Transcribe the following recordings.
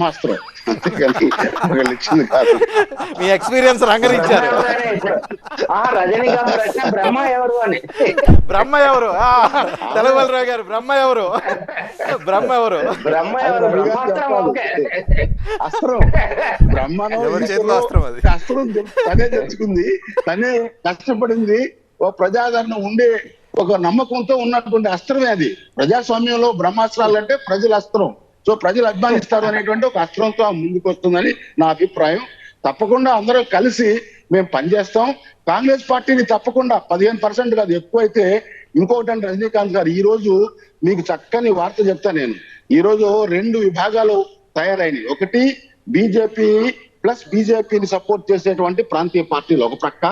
మాస్త్రం అంతేగాని ఒకళ్ళు ఇచ్చింది కాదు. మీ ఎక్స్పీరియన్స్ రంగరించారు. రజనీకాంత్ ప్రశ్న బ్రహ్మ ఎవరు అని. బ్రహ్మ ఎవరు? తెలుగురావు గారు బ్రహ్మ ఎవరు? బ్రహ్మ ఎవరు? బ్రహ్మ ఎవరు? బ్రహ్మాస్త్రం. ఓకే, అస్త్రం బ్రహ్మను ఎవరి చేతిలో అస్త్రం అది? అస్త్రం తనే తెచ్చుకుంది, తనే కష్టపడింది. ఓ ప్రజాదరణ ఉండే ఒక నమ్మకంతో ఉన్నటువంటి అస్త్రమే అది. ప్రజాస్వామ్యంలో బ్రహ్మాస్త్రాలు అంటే ప్రజల అస్త్రం. సో ప్రజలు అభిమానిస్తారు అనేటువంటి ఒక అస్త్రంతో ముందుకు వస్తుందని నా అభిప్రాయం. తప్పకుండా అందరూ కలిసి మేము పనిచేస్తాం. కాంగ్రెస్ పార్టీని తప్పకుండా 15% కాదు ఎక్కువైతే ఇంకొకటి అంటే రజనీకాంత్ గారు ఈ రోజు మీకు చక్కని వార్త చెప్తా నేను. ఈ రోజు 2 విభాగాలు తయారైనవి. ఒకటి బీజేపీ ప్లస్ బీజేపీని సపోర్ట్ చేసేటువంటి ప్రాంతీయ పార్టీలు ఒక ప్రక్క,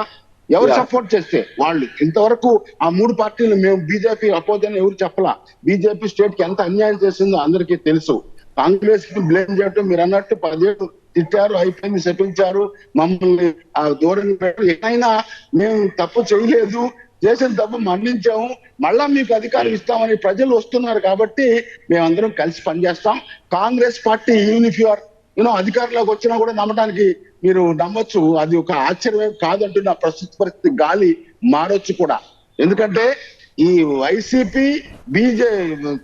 ఎవరు సపోర్ట్ చేస్తే వాళ్ళు. ఇంతవరకు ఆ 3 పార్టీలు మేము బీజేపీ అపోజ్ అని ఎవరు చెప్పలా. బీజేపీ స్టేట్ కి ఎంత అన్యాయం చేసిందో అందరికీ తెలుసు. కాంగ్రెస్ కి బ్లేమ్ చేయటం, మీరు అన్నట్టు 10 ఏళ్ళు తిట్టారు, అయిపోయింది, శపించారు, మమ్మల్ని ఆ ధోరణి పెట్టారు. ఏమైనా మేము తప్పు చేయలేదు, చేసిన తప్పు మన్నించాము, మళ్ళా మీకు అధికారం ఇస్తామని ప్రజలు వస్తున్నారు కాబట్టి మేమందరం కలిసి పనిచేస్తాం. Congress party even if you are అధికారంలోకి వచ్చినా కూడా నమ్మడానికి మీరు నమ్మొచ్చు, అది ఒక ఆశ్చర్యం కాదంటున్న ప్రస్తుత పరిస్థితి గాలి మారొచ్చు కూడా. ఎందుకంటే ఈ వైసీపీ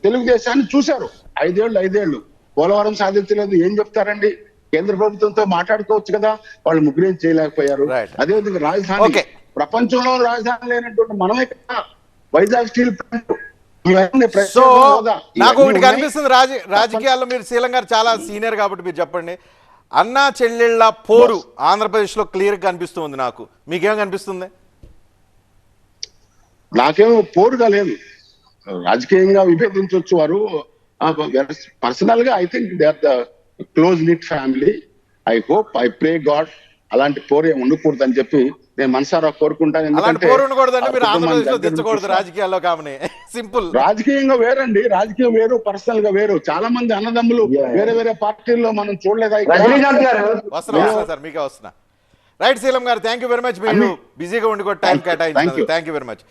తెలుగుదేశాన్ని చూశారు 5 ఏళ్ళు పోలవరం సాధించలేదు, ఏం చెప్తారండి? కేంద్ర ప్రభుత్వంతో మాట్లాడుకోవచ్చు కదా, వాళ్ళు ముగ్గురేం చేయలేకపోయారు. అదేవిధంగా రాజధాని, ప్రపంచంలో రాజధాని లేనటువంటి మనమే కదా వైజాగ్ స్టీల్ ప్లాంట్. సో నాకు ఒకటి కనిపిస్తుంది, రాజకీయాల్లో మీరు శీలం గారు చాలా సీనియర్ కాబట్టి మీరు చెప్పండి. అన్నా చెల్లెళ్ళ పోరు ఆంధ్రప్రదేశ్ లో క్లియర్ గా కనిపిస్తుంది. నాకు మీకేం కనిపిస్తుంది? నాకేమో పోరుగా లేదు. రాజకీయంగా విభేదించవచ్చు వారు. పర్సనల్ గా I think they are the close knit family. I hope, I pray God అలాంటి పోరు ఏమి ఉండకూడదు అని చెప్పి నేను మనసారా కోరుకుంటాను. ఎందుకంటే రాజకీయాల్లో కామని సింపుల్. రాజకీయంగా వేరండి, రాజకీయం వేరు, పర్సనల్ గా వేరు. చాలా మంది అన్నదమ్ములు వేరే వేరే పార్టీల్లో మనం చూడలేదా? వస్తున్నా సార్, మీకే వస్తున్నా. రైట్ శీలం గారు, థ్యాంక్ యూ వెరీ మచ్. మీరు బిజీగా ఉండి కూడా టైం కేటాయించారు. Thank you very much.